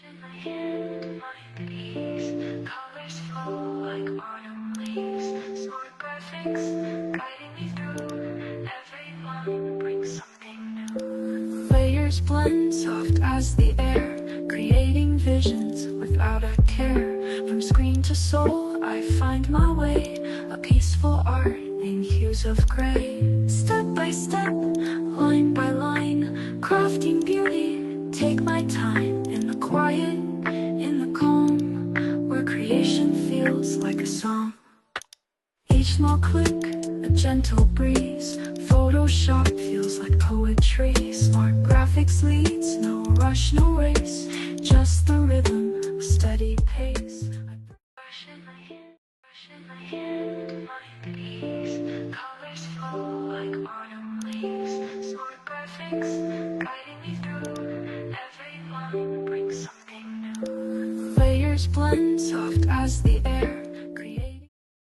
In my hand, mind at ease. Colors flow like autumn leaves. Smart graphics guiding me through. Every line brings something new. Layers blend soft as the air, creating visions without a care. From screen to soul, I find my way. A peaceful art in hues of gray. Step by step, line by line, crafting beauty. Take my time in the quiet, in the calm, where creation feels like a song. Each small click, a gentle breeze. Photoshop feels like poetry. Smart graphics leads, no rush, no race. Just the rhythm, a steady pace. Brush in my hand, mind at ease. Colors flow like autumn leaves. Smart graphics guiding me through. Every line brings something new. Layers blend soft as the air,